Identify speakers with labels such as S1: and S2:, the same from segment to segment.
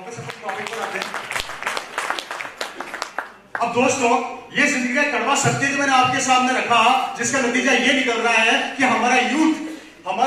S1: वापस अपने टॉपिक पर आते हैं। अब दोस्तों, ये जिंदगी का कड़वा सत्य तो मैंने आपके सामने रखा, जिसका नतीजा ये निकल रहा है कि हमारा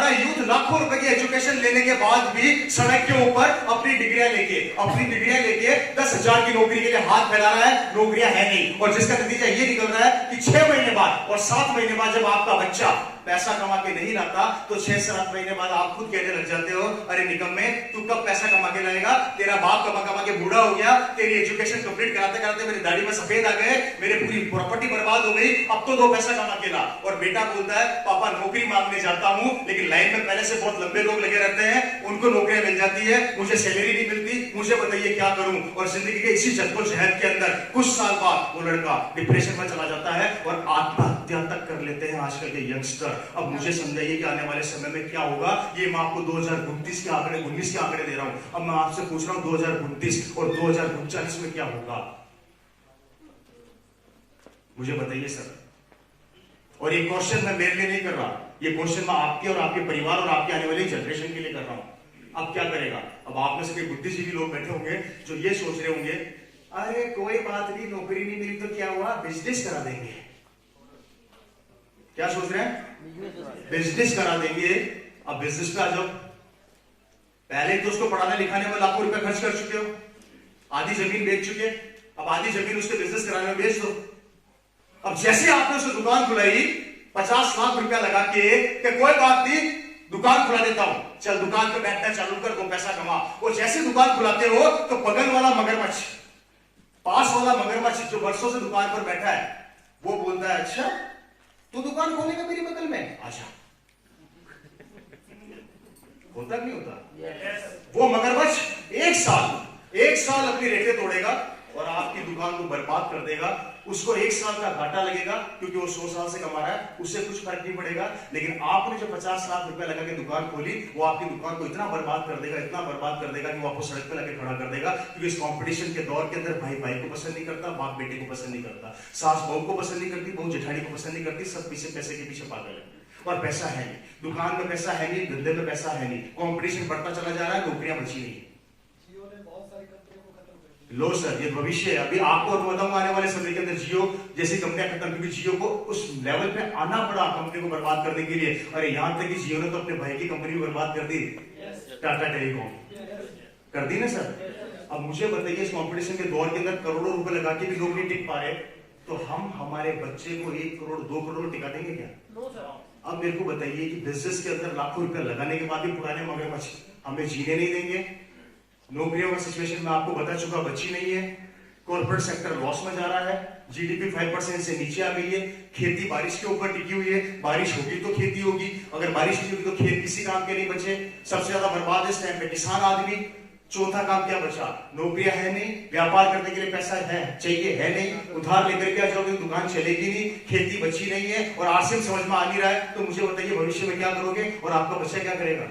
S1: यूथ लाखों रुपए की एजुकेशन लेने के बाद भी सड़क के ऊपर अपनी डिग्रियां लेके 10,000 की नौकरी के लिए हाथ फैला रहा है, नौकरियां है नहीं। और जिसका नतीजा ये निकल रहा है कि 6 महीने बाद और 7 महीने बाद जब आपका बच्चा पैसा कमा के नहीं लाता, तो 6-7 महीने बाद आप खुद कहने लग जाते हो, अरे निकम्मे, तू कब पैसा कमा के लाएगा? तेरा बाप कमा के बूढ़ा हो गया, तेरी एजुकेशन कंप्लीट कराते कराते मेरी दाढ़ी में सफेद आ गए, मेरी पूरी प्रॉपर्टी बर्बाद हो गई, अब तो 2 पैसा कमा के ला। और बेटा बोलता है, पापा नौकरी मांगने जाता हूं, लेकिन लाइन में पहले से बहुत लंबे लोग लगे रहते हैं, उनको नौकरियां मिल जाती है, मुझे सैलरी नहीं मिलती, मुझे बताइए क्या करूं? और जिंदगी के इसी जद्दोजहद के अंदर कुछ साल बाद वो लड़का डिप्रेशन में चला जाता है और आत्महत्या तक कर लेते हैं आजकल के यंगस्टर। अब मुझे समझाइए कि आने वाले समय में क्या होगा? ये मैं आपको 2029 के आंकड़े 19 के आंकड़े दे रहा हूं। अब मैं आपसे पूछ रहा हूं 2029 और 2039 में क्या होगा? मुझे बताइए सर। और ये क्वेश्चन मैं मेरे लिए नहीं कर रहा, ये क्वेश्चन मैं आपके और आपके परिवार और आपके आने वाली जनरेशन के लिए कर रहा हूं। अब क्या करेगा? अब आप में से कोई बुद्धिजीवी लोग बैठे होंगे जो ये सोच रहे होंगे, अरे कोई बात नहीं, नौकरी नहीं मिली तो क्या हुआ, बिजनेस करा देंगे। क्या सोच रहे हैं? बिजनेस करा देंगे। अब बिजनेस पे आ जाओ। पहले तो उसको पढ़ाने लिखाने में लाखों रुपए खर्च कर चुके हो, आधी जमीन बेच चुके, अब आधी जमीन उसके बिजनेस कराने में बेच दो। अब जैसे आपने उसको दुकान खुलाई 50 लाख रुपया लगा के कोई बात नहीं, दुकान खुला देता हूं, चल दुकान पे बैठना चालू कर, 2 पैसा कमा। और जैसे दुकान खुलाते हो तो बगल वाला मगरमच्छ, पास वाला मगरमच्छ जो वर्षों से दुकान पर बैठा है, वो बोलता है, अच्छा तो दुकान खोलेगा मेरी बगल में, आजा। होता नहीं होता? वो मगरमच्छ 1 साल अपनी रेटे तोड़ेगा और आपकी दुकान को बर्बाद कर देगा। उसको 1 साल का घाटा लगेगा क्योंकि वो 100 साल से कमा रहा है, उससे कुछ फर्क नहीं पड़ेगा। लेकिन आपने जो 50 लाख रुपए लगा के दुकान खोली, वो आपकी दुकान को इतना बर्बाद कर देगा कि वो आपको सड़क पे लाके खड़ा कर देगा। क्योंकि इस कंपटीशन के दौर के अंदर भाई भाई को पसंद नहीं करता, बाप बेटे को पसंद नहीं करता, सास बहू को पसंद नहीं करती, बहू जेठानी को पसंद नहीं करती, सब पीछे पैसे के पीछे पागल है। और पैसा है नहीं, दुकान में पैसा है नहीं, धंधे में पैसा है नहीं, कंपटीशन बढ़ता चला जा रहा है, नौकरियां बची नहीं। लो सर, ये भविष्य है। अभी आपको बताऊंगा आने वाले समय के अंदर जियो जैसी कंपनियां खत्म, क्योंकि जियो को उस लेवल पे आना पड़ा कंपनी को बर्बाद करने के लिए। अरे यहां तक कि जियो ने तो अपने भाई की कंपनी को बर्बाद कर दी, टाटा टेलीकॉम कर दी ना सर। अब मुझे बताइए, इस कंपटीशन के दौर के अंदर करोड़ों रुपए लगा के भी लोग नहीं टिक पा रहे, तो हम हमारे बच्चे को 1 करोड़ 2 करोड़ टिका देंगे क्या? अब मेरे को बताइए कि बिजनेस के अंदर लाखों रुपए लगाने के बाद भी पुराने मगरमच्छ हमें जीने नहीं देंगे। नौकरियों का सिचुएशन मैं आपको बता चुका, बची नहीं है। कॉर्पोरेट सेक्टर लॉस में जा रहा है, जीडीपी 5% से नीचे आ गई है। खेती बारिश के ऊपर टिकी हुई है, बारिश होगी तो खेती होगी, अगर बारिश नहीं होगी तो खेत किसी काम के नहीं बचे। सबसे ज्यादा बर्बाद इस टाइम पे किसान आदमी। चौथा काम क्या बचा? नौकरियां है नहीं, व्यापार करने के लिए पैसा है चाहिए, है नहीं, उधार लेकर के आ जाओगे दुकान चलेगी नहीं, खेती बची नहीं है और आरसीएम समझ में आ नहीं रहा है। तो मुझे बताइए भविष्य में क्या करोगे और आपका बच्चा क्या करेगा?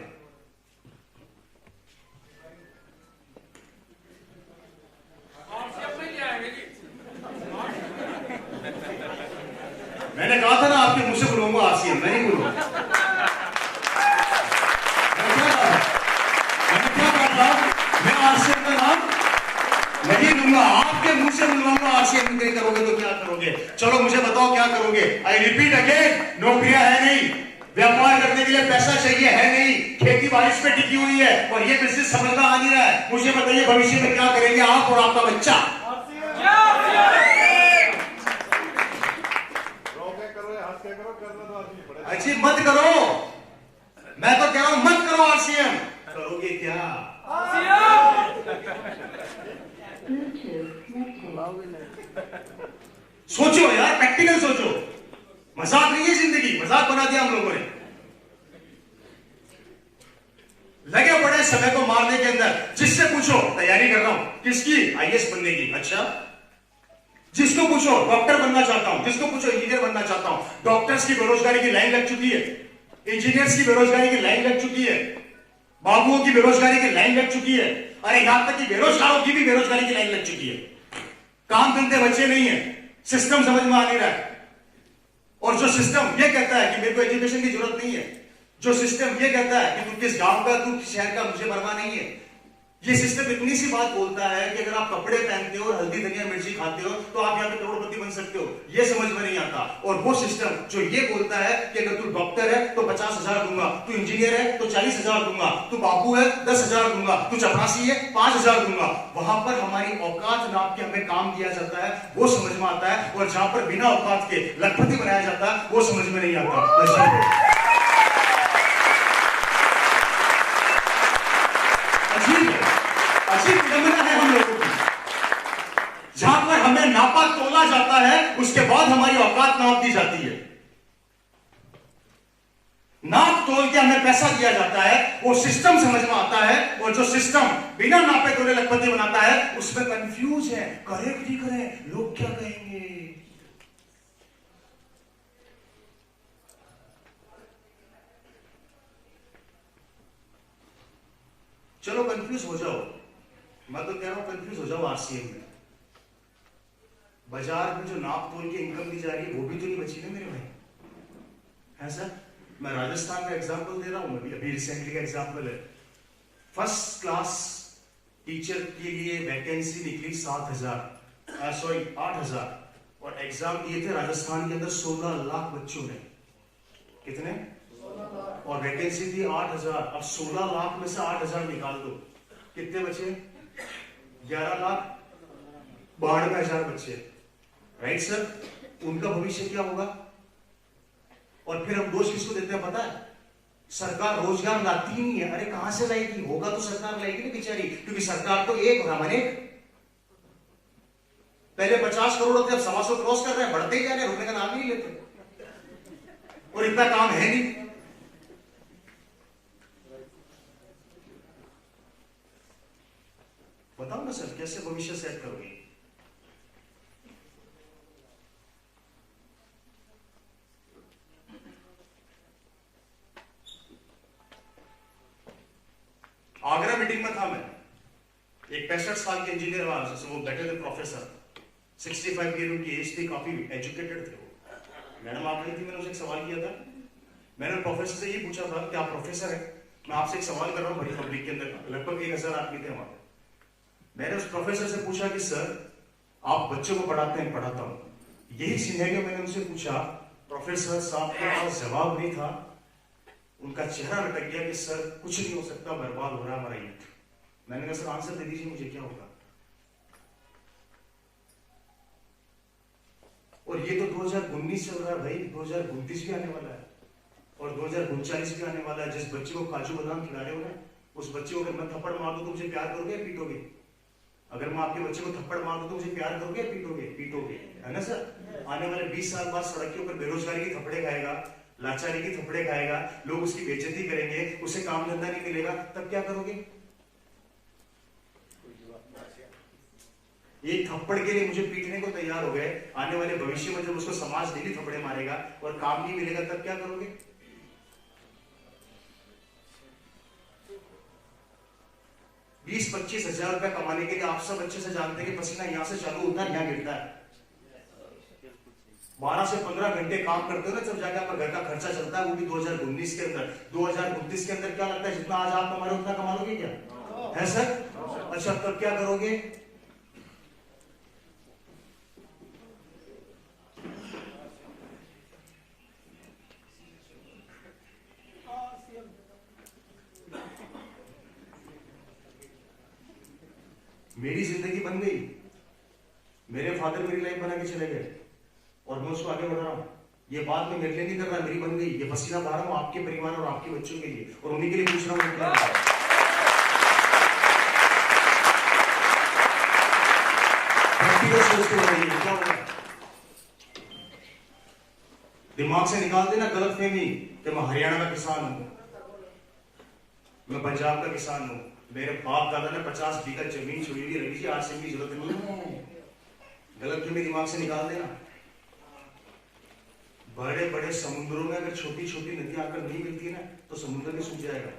S1: मैंने कहा था ना आपके मुंह से बुलवाऊंगा आरसीएम, मैं नहीं बोलूंगा। मैं आरसीएम का नाम नहीं लूंगा, आपके मुंह से बुलवाऊंगा आरसीएम। नहीं करोगे तो क्या करोगे? चलो मुझे बताओ क्या करोगे? आई रिपीट अगेन, नौकरियां है नहीं, व्यापार करने के लिए पैसा चाहिए, है नहीं, खेती बारिश पे टिकी हुई है और ये बिजनेस समझ में आ नहीं रहा है। मुझे बताइए भविष्य में क्या करेंगे आप और आपका बच्चा? अच्छी मत करो, मैं तो कह रहा हूं मत करो आरसीएम। करोगे क्या? सोचो यार, प्रैक्टिकल सोचो, मजाक नहीं है जिंदगी, मजाक बना दिया हम लोगों ने। लगे पड़े समय को मारने के अंदर। जिससे पूछो तैयारी कर रहा हूं, किसकी? आईएएस बनने की। अच्छा, जिसको पूछो डॉक्टर बनना चाहता हूं, जिसको पूछो इंजीनियर बनना चाहता हूं। डॉक्टर्स की बेरोजगारी की लाइन लग चुकी है, इंजीनियर्स की बेरोजगारी की लाइन लग चुकी है, बाबुओं की बेरोजगारी की लाइन लग चुकी है, अरे यहां तक कि बेरोजगारों की भी बेरोजगारी की लाइन लग चुकी है। काम धंधे बच्चे नहीं है, सिस्टम समझ में आ नहीं रहा है। और जो सिस्टम ये कहता है कि मेरे को एजुकेशन की जरूरत नहीं है, जो सिस्टम ये कहता है कि तू किस गांव का, तू किस शहर का, मुझे परवाह नहीं है, ये सिस्टम इतनी सी बात बोलता है कि अगर आप कपड़े पहनते हो और हल्दी धनिया मिर्ची खाते हो तो आप यहाँ पे करोड़पति बन सकते हो। ये समझ में नहीं आता। और वो सिस्टम जो ये बोलता है कि अगर तू डॉक्टर है तो 50,000 दूंगा, तू इंजीनियर है तो 40,000 दूंगा, तू बाबू है 10,000 दूंगा, तू चपरासी है 5,000 दूंगा, वहां पर हमारी औकात नाप के हमें काम दिया जाता है, वो समझ में आता है। और जहां पर बिना औकात के लखपति बनाया जाता है वो समझ में नहीं आता। अजीब विडंबना है हम लोगों की। जहां पर हमें नापा तोला जाता है उसके बाद हमारी औकात नाप दी जाती है। नाप तोल के हमें पैसा दिया जाता है, वो सिस्टम समझ में आता है। और जो सिस्टम बिना नापे तोले लखपति बनाता है उसमें कंफ्यूज है, करे कि नहीं करे, लोग क्या कहेंगे। चलो कंफ्यूज हो जाओ, मैं तो कह रहा हूं कंफ्यूज हो जाओ। आरसीएम में बाजार में जो नाप तोल के इनकम दी जा रही है वो भी तो नहीं बची ना मेरे भाई, है सर। मैं राजस्थान का एग्जांपल दे रहा हूं, अभी रिसेंटली का एग्जांपल है। फर्स्ट क्लास टीचर के लिए वैकेंसी निकली 8,000 और एग्जाम दिए थे राजस्थान के अंदर 16 लाख बच्चों ने। कितने? और वैकेंसी थी 8,000। अब 16 लाख में से 8,000 निकाल दो, कितने बचे? 11 लाख 92,000 बच्चे। Right sir. उनका भविष्य क्या होगा? और फिर हम दोष किसको देते हैं पता है? सरकार रोजगार लाती नहीं है। अरे कहां से लाएगी? होगा तो सरकार लाएगी ना बेचारी, क्योंकि सरकार तो एक होगा माने। पहले 50 करोड़ थे, अब 125 क्रॉस कर रहे हैं, बढ़ते ही जा रहे हैं, रुकने का नाम ही नहीं लेते। और इतना काम है नहीं। बताओ ना सर, कैसे भविष्य सेट करोगे? आगरा मीटिंग में था मैं, एक 65 साल के इंजीनियर वहां से, वो बैठे थे प्रोफेसर, 65 ईयर उनकी एज थी, काफी एजुकेटेड थे वो। मैडम आ गई थी, मैंने उनसे एक सवाल किया था। मैंने प्रोफेसर से ये पूछा था कि आप प्रोफेसर है, मैं आपसे एक सवाल कर रहा हूँ, बड़ी पब्लिक के अंदर लगभग 1,000 आदमी थे वहां पे। मैंने उस प्रोफेसर से पूछा कि सर आप बच्चों को पढ़ाते हैं? पढ़ाता हूं। यही सिनेरियो मैंने उनसे पूछा, प्रोफेसर साहब के पास जवाब नहीं था। उनका चेहरा लटक गया कि सर कुछ नहीं हो सकता, बर्बाद हो रहा है हमारा यूथ। मैंने कहा सर आंसर दे दीजिए मुझे, क्या होगा? और ये तो 2019 चल रहा है भाई, 2029 भी आने वाला है और 2039 भी आने वाला है। जिस बच्चे को काजू बादाम खिला रहे हो ना, उस बच्चे को अगर मैं थप्पड़ मार दूं तो मुझे प्यार करोगे या पीटोगे? अगर मैं आपके बच्चे को थप्पड़ मार दूं तो मुझे प्यार करोगे या पीटोगे? पीटोगे, है ना सर। आने वाले 20 साल बाद सड़क के ऊपर बेरोजगारी की थप्पड़े खाएगा, लाचारी की थप्पड़े खाएगा, लोग उसकी बेइज्जती करेंगे, उसे काम धंधा नहीं मिलेगा, तब क्या करोगे? एक थप्पड़ के लिए मुझे पीटने को तैयार हो गए, आने वाले भविष्य में जब उसको समाज डेली थप्पड़े मारेगा और काम नहीं मिलेगा तब क्या करोगे? 20-25 हजार रुपया कमाने के लिए आप सब अच्छे से जानते हैं कि पसीना यहां से चालू होता है, यहां गिरता है। 12 से 15 घंटे काम करते हो ना, जब जाकर आपका घर का खर्चा चलता है, वो भी 2019 के अंदर। 2029 के अंदर क्या लगता है जितना आज आप कमा रहे हो उतना कमा लोगे क्या? है सर। अच्छा तब क्या करोगे? मेरी जिंदगी बन गई, मेरे फादर मेरी लाइफ बना के चले गए और मैं उसको आगे बढ़ा रहा हूं। ये बात मैं मेरे लिए नहीं कर रहा, मेरी बन गई। ये पसीना बहा रहा हूं आपके परिवार और आपके बच्चों के लिए, और उन्हीं के लिए पूछ रहा हूं क्या होगा। दिमाग से निकाल देना गलतफहमी कि मैं हरियाणा का किसान हूं, मैं पंजाब का किसान हूं, मेरे बाप दादा ने 50 बीघा जमीन छोड़ी हुई रही थी, आज से की जरूरत नहीं है। गलतफहमी दिमाग से निकाल देना। बड़े बड़े समुद्रों में अगर छोटी छोटी नदियां आकर नहीं मिलती है ना, तो समुद्र भी सूख जाएगा।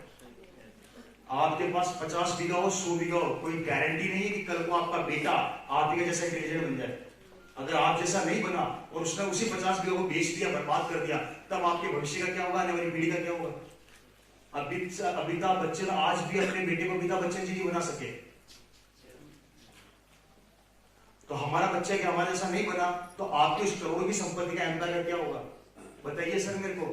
S1: आपके पास 50 बीघा हो, 100 बीघा हो, कोई गारंटी नहीं है कि कल को आपका बेटा आप ही जैसा इंटेलिजेंट बन जाए। अगर आप जैसा नहीं बना और उसने उसी 50 बीघा को बेच दिया, बर्बाद कर दिया, तब आपके भविष्य का क्या होगा, आने वाली पीढ़ी का क्या होगा? अमिताभ बच्चन आज भी अपने बेटे को अमिताभ बच्चन जी नहीं बना सके। तो हमारा बच्चा क्या हमारे जैसा नहीं बना तो आपको इस करोड़ों की संपत्ति का एम्पायर क्या होगा? बताइए सर मेरे को।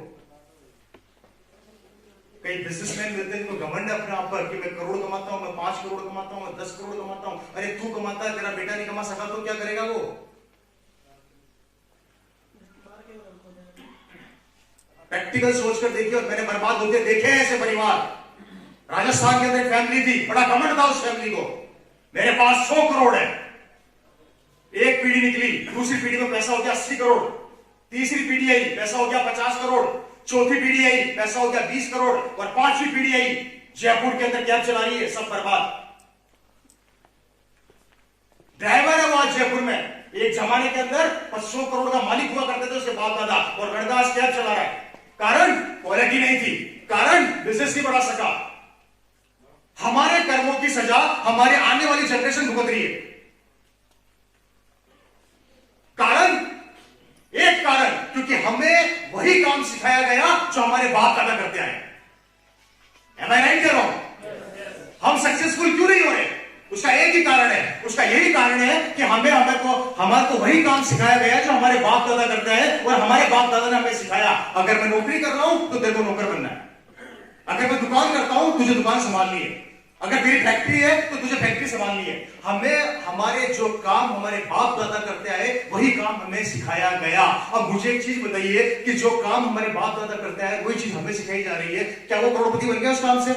S1: कई बिजनेसमैन मिलते हैं जिनको घमंड है अपने आप पर कि मैं करोड़ कमाता हूं, मैं 5 करोड़ कमाता हूं, मैं 10 करोड़ कमाता हूं। अरे तू कमाता है, तेरा बेटा नहीं कमा सका तो क्या करेगा वो? प्रैक्टिकल सोचकर देखिए। और मैंने बर्बाद होते देखे हैं ऐसे परिवार। राजस्थान के अंदर एक फैमिली थी, बड़ा घमंड था उस फैमिली को, मेरे पास 100 करोड़ है। एक पीढ़ी निकली, दूसरी पीढ़ी में पैसा हो गया 80 करोड़, तीसरी पीढ़ी आई पैसा हो गया 50 करोड़, चौथी पीढ़ी आई पैसा हो गया 20 करोड़, और 5वीं पीढ़ी आई जयपुर के अंदर कैब चला रही है, सब बर्बाद। ड्राइवर है वो आज जयपुर में। एक जमाने के अंदर 500 करोड़ का मालिक हुआ करते थे उसके बाप दादा, और गणदास कैब चला रहा है। कारण क्वालिटी नहीं थी, कारण बिजनेस नहीं बढ़ा सका। हमारे कर्मों की सजा हमारे आने वाली जनरेशन भुगत रही है। कारण, एक कारण, क्योंकि हमें वही काम सिखाया गया जो हमारे बाप दादा करते आए। Am I right or wrong? हम सक्सेसफुल क्यों नहीं हो रहे? उसका एक ही कारण है, उसका यही कारण है कि हमारे को वही काम सिखाया गया जो हमारे बाप दादा करते हैं, और हमारे बाप दादा ने हमें सिखाया अगर मैं नौकरी कर रहा हूं तो तेरे को नौकर बनना है, अगर मैं दुकान करता हूं तुझे दुकान संभालनी है, अगर मेरी फैक्ट्री है तो तुझे फैक्ट्री संभालनी है। हमें हमारे जो काम हमारे बाप दादा करते आए वही काम हमें सिखाया गया। अब मुझे एक चीज बताइए कि जो काम हमारे बाप दादा करते आए वही चीज हमें सिखाई जा रही है, क्या वो करोड़पति बन गया उस काम से?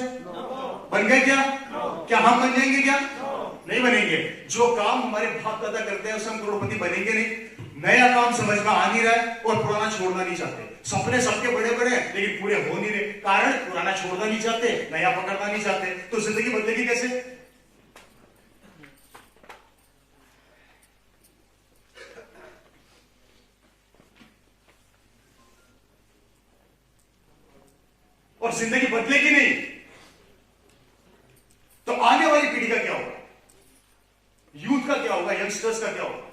S1: बन गए क्या? क्या हम बन जाएंगे क्या? नहीं बनेंगे। जो काम हमारे बाप दादा करते हैं उससे हम करोड़पति बनेंगे नहीं। नया काम समझ में आ नहीं रहा है और पुराना छोड़ना नहीं चाहते। सपने सबके बड़े बड़े हैं लेकिन पूरे हो नहीं रहे, कारण पुराना छोड़ना नहीं चाहते, नया पकड़ना नहीं चाहते। तो जिंदगी बदलेगी कैसे? और जिंदगी बदलेगी नहीं तो आने वाली पीढ़ी का क्या होगा? यूथ का क्या होगा? यंगस्टर्स का क्या होगा?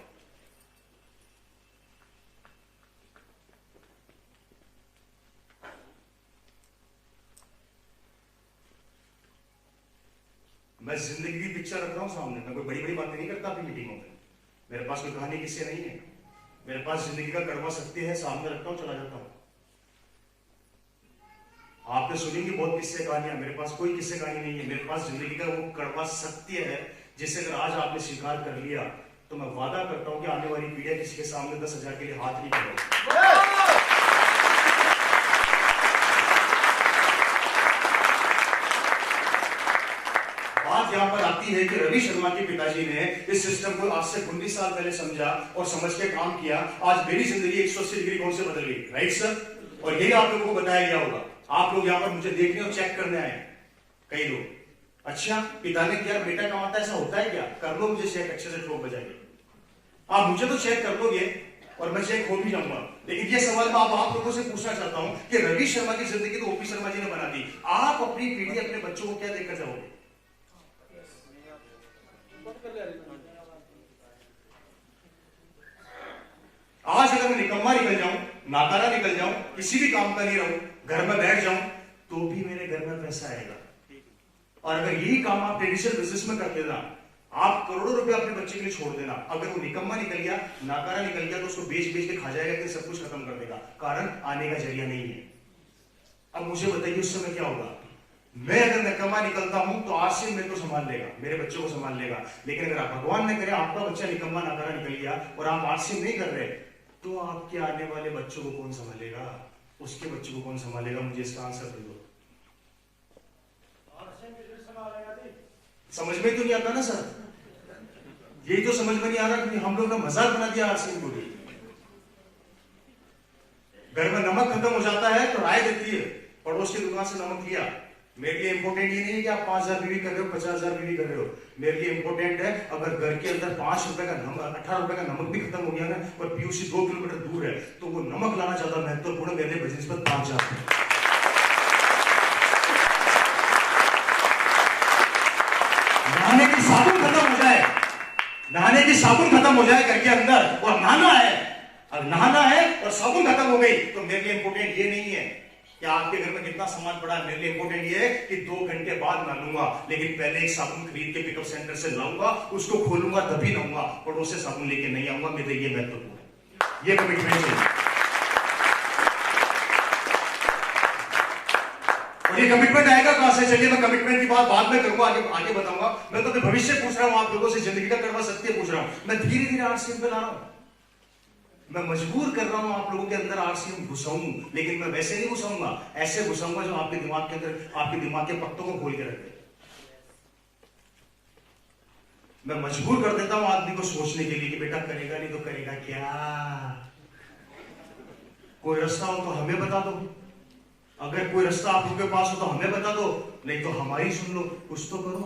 S1: मैं जिंदगी की पिक्चर रख रहा हूं सामने। मैं कोई बड़ी बड़ी बातें नहीं करता अपनी मीटिंगों में। मेरे पास कोई कहानी किस्से नहीं है। मेरे पास जिंदगी का कड़वा सत्य है, सामने रखता हूं, चला जाता हूं। आपने सुनेंगे बहुत किस्से कहानियां, मेरे पास कोई किस्से कहानी नहीं है। मेरे पास जिंदगी का वो कड़वा सत्य है जिसे अगर आज आपने स्वीकार कर लिया तो मैं वादा करता हूं कि आने वाली पीढ़ी किसी के सामने 10,000 के लिए हाथ नहीं करेगी। बात यहां पर आती है कि रवि शर्मा के पिताजी ने इस सिस्टम को आज से 19 साल पहले समझा और समझ के काम किया। आज मेरी जिंदगी 180 डिग्री कौन से बदल गई, राइट सर? और यही आप लोगों को बताया गया होगा। आप लोग यहां पर मुझे देखने और चेक करने आए कई लोग। अच्छा, पिता ने किया, बेटा कमाता, ऐसा होता है क्या? कर लो मुझे चेक अच्छे से ठोक बजाइए। आप मुझे तो चेक कर लोगे और मैं चेक हो भी जाऊंगा, लेकिन ये सवाल मैं आप लोगों से पूछना चाहता हूं कि रवि शर्मा की जिंदगी तो ओपी शर्मा जी ने बना दी। आप अपनी पीढ़ी, अपने बच्चों को क्या देकर जाओगे? आज अगर मैं निकम्मा निकल जाऊं, नाकारा निकल जाऊं, किसी भी काम का नहीं रहूं, घर में बैठ जाऊं, तो भी मेरे घर में पैसा आएगा। और अगर यही काम आप ट्रेडिशनल बिजनेस में करते ना, आप करोड़ों रुपए अपने बच्चे के लिए छोड़ देना। अगर वो निकम्मा निकल गया, नाकारा निकल गया, तो उसको बेच बेच के खा जाएगा, कि सब कुछ खत्म कर देगा, कारण आने का जरिया नहीं है। अब मुझे बताइए उस समय क्या होगा? मैं अगर निकम्मा निकलता हूं तो आज से मेरे को संभाल लेगा, मेरे बच्चों को संभाल लेगा। लेकिन अगर आप भगवान ने करे आपका बच्चा निकम्मा नाकारा निकल गया और आप आज से नहीं कर रहे, तो आपके आने वाले बच्चों को कौन संभालेगा? उसके बच्चों को कौन संभालेगा? मुझे इसका आंसर दे दो। समझ में तो नहीं आता ना सर? यही तो समझ में नहीं आ रहा कि हम लोग ने मजाक बना दिया आरसीएम को भी। घर में नमक खत्म हो जाता है तो राय देती है, पड़ोस की दुकान से नमक लिया। मेरे लिए इंपोर्टेंट ये नहीं है कि आप 5,000 बीवी कर रहे हो, 50,000 बीवी कर रहे हो। मेरे लिए इंपोर्टेंट है अगर घर के अंदर 5 रुपए का नमक, 18 रुपए का नमक भी खत्म हो गया ना और पीयूसी 2 किलोमीटर दूर है, तो वो नमक लाना ज्यादा महत्वपूर्ण मेरे लिए बिजनेस पर पहुंच जाता है। नहाने की साबुन खत्म हो जाए, नहाने की साबुन खत्म हो जाए घर के अंदर, और नहाना है, अब नहाना है और साबुन खत्म हो गई, तो मेरे लिए इंपोर्टेंट ये नहीं है कि आपके घर में कितना सामान पड़ा है मेरे लिए इंपॉर्टेंट ये है कि 2 घंटे बाद मैं लूंगा, लेकिन पहले एक साबुन खरीद के पिकअप सेंटर से लाऊंगा, उसको खोलूंगा तभी लाऊंगा, पड़ोस से साबुन लेके नहीं आऊंगा। मेरे ये महत्वपूर्ण है, ये कमिटमेंट है। और ये कमिटमेंट आएगा कहां से? चलिए मैं कमिटमेंट की बात बाद में करूंगा, आगे बताऊंगा। मैं तो भविष्य पूछ रहा हूं आप लोगों से, जिंदगी का कड़वा सत्य पूछ रहा हूं। मैं धीरे धीरे आरसीएम पे ला रहा हूं, मैं मजबूर कर रहा हूं आप लोगों के अंदर आरसीएम घुसाऊं, लेकिन मैं वैसे नहीं घुसाऊंगा, ऐसे घुसाऊंगा जो आपके दिमाग के अंदर, आपके दिमाग के पत्तों को खोल के रख दे। मैं मजबूर कर देता हूं आदमी को सोचने के लिए कि बेटा करेगा नहीं तो करेगा क्या, कोई रास्ता हो तो हमें बता दो, अगर कोई रास्ता आप लोगों के पास हो तो हमें बता दो, नहीं तो हमारी सुन लो, कुछ तो करो।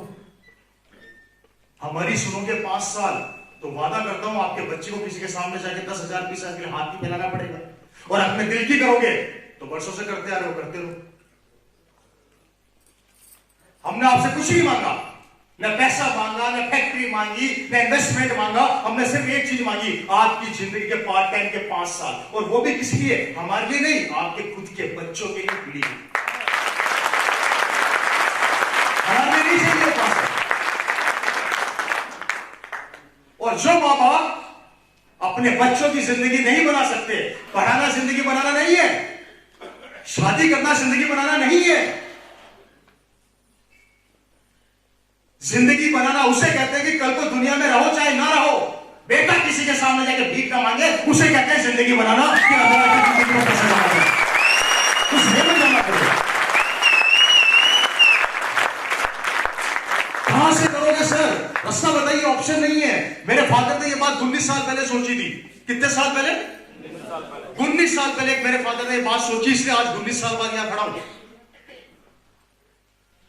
S1: हमारी सुनोगे 5 साल तो वादा करता हूं आपके बच्चे को किसी के सामने जाके 10,000 20,000 के लिए हाथ नहीं फैलाना पड़ेगा। और अपने दिल की करोगे तो वर्षों से करते आ रहे हो, करते रहो। हमने आपसे कुछ नहीं मांगा, न पैसा मांगा, न फैक्ट्री मांगी, न इन्वेस्टमेंट मांगा, हमने सिर्फ एक चीज मांगी, आपकी जिंदगी के पार्ट टाइम के 5 साल। और वो भी किस लिए? हमारे लिए नहीं, आपके खुद के बच्चों के लिए, पीढ़ी के। हमारे लिए नहीं चाहिए 5 साल। और जो मां बाप अपने बच्चों की जिंदगी नहीं बना सकते, पढ़ाना जिंदगी बनाना नहीं है, शादी करना जिंदगी बनाना नहीं है। जिंदगी बनाना उसे कहते हैं कि कल को दुनिया में रहो चाहे ना रहो, बेटा किसी के सामने जाके भीख ना मांगे, उसे कहते हैं जिंदगी बनाना। कि जिंदगी में पैसा कमाना, उसे में जाना पड़ेगा। कहां से करोगे सर? रास्ता बताइए, ऑप्शन नहीं है। मेरे फादर ने ये बात 19 साल पहले सोची थी। कितने साल पहले? 19 साल पहले मेरे फादर ने ये बात सोची, इसलिए आज 19 साल बाद यहां खड़ा हूं।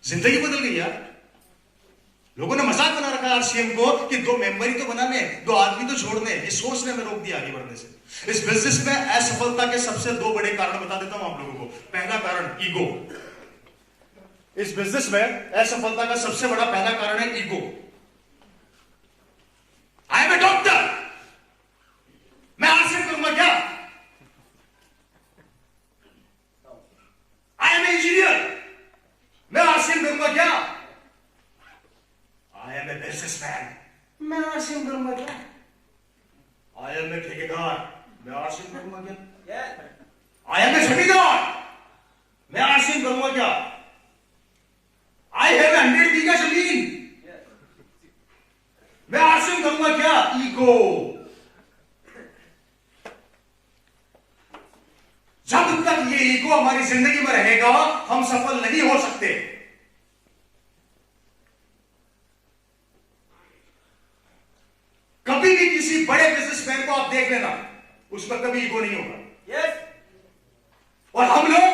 S1: जिंदगी बदल गई यार। लोगों ने मजाक बना रखा है आरसीएम को कि 2 मेंबर ही तो बनाने, 2 आदमी तो छोड़ने, ये सोचने में रोक दिया आगे बढ़ने से। इस बिजनेस में असफलता के सबसे 2 बड़े कारण बता देता हूं आप लोगों को। पहला कारण ईगो। इस बिजनेस में असफलता का सबसे बड़ा पहला कारण है ego. I am a doctor, मैं आरसीएम करूंगा क्या? आई एम ए इंजीनियर, मैं आरसीएम करूंगा क्या? आई एम ए बिजनेसमैन, मैं आरसीएम करूंगा क्या? आई एम ए ठेकेदार, मैं आरसीएम करूंगा क्या? आई एम ए जमींदार, मैं आरसीएम करूंगा क्या? आई हैव 100 बीघा जमीन, मैं आरसीएम करूंगा क्या? ईगो। जब तक ये ईगो हमारी जिंदगी में रहेगा, हम सफल नहीं हो सकते। कभी भी किसी बड़े बिजनेसमैन को आप देख लेना, उसमें कभी ईगो नहीं होगा। yes. और हम लोग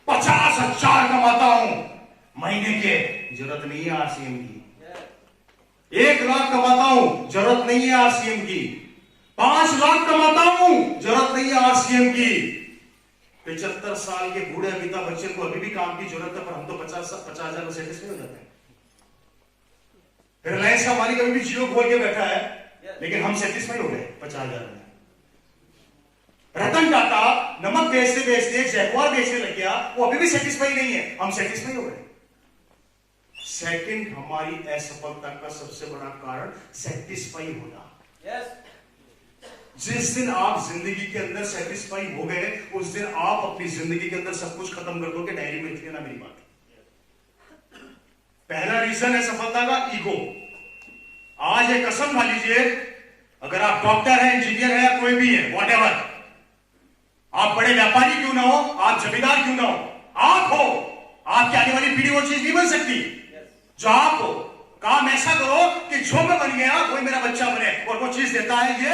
S1: 50,000 कमाता हूं महीने के, जरूरत नहीं है आरसीएम की। 1 लाख कमाता हूं, जरूरत नहीं है आरसीएम की। 5 लाख कमाता हूं, जरूरत नहीं है आरसीएम की। 75 साल के बूढ़े अमिताभ बच्चन को अभी भी काम की जरूरत है, पर हम तो 50,000 में सेटिस्फाई हो जाते हैं। रिलायंस का मालिक अभी भी जियो खोल के बैठा है, लेकिन हम सेटिस्फाई हो गए 50,000 में। रतन टाटा नमक बेचते बेचते जैगुआर बेचने लग गया, वो अभी भी सेटिस्फाई नहीं है, हम सेटिस्फाई हो गए। सेकंड, हमारी असफलता का सबसे बड़ा कारण सेटिस्फाई होना। yes. जिस दिन आप जिंदगी के अंदर सेटिस्फाई हो गए, उस दिन आप अपनी जिंदगी के अंदर सब कुछ खत्म कर दोगे। डायरी में लिख लेना मेरी बात। पहला रीजन है सफलता का ईगो। आज एक कसम खा लीजिए, अगर आप डॉक्टर हैं, इंजीनियर हैं, या कोई भी है, व्हाटएवर, आप बड़े व्यापारी क्यों ना हो, आप जमींदार क्यों ना हो, आप हो, आपकी आने वाली पीढ़ी वो चीज नहीं बन सकती जो आप हो। काम ऐसा करो कि जो मैं बन गया वही मेरा बच्चा बने, और वो चीज देता है ये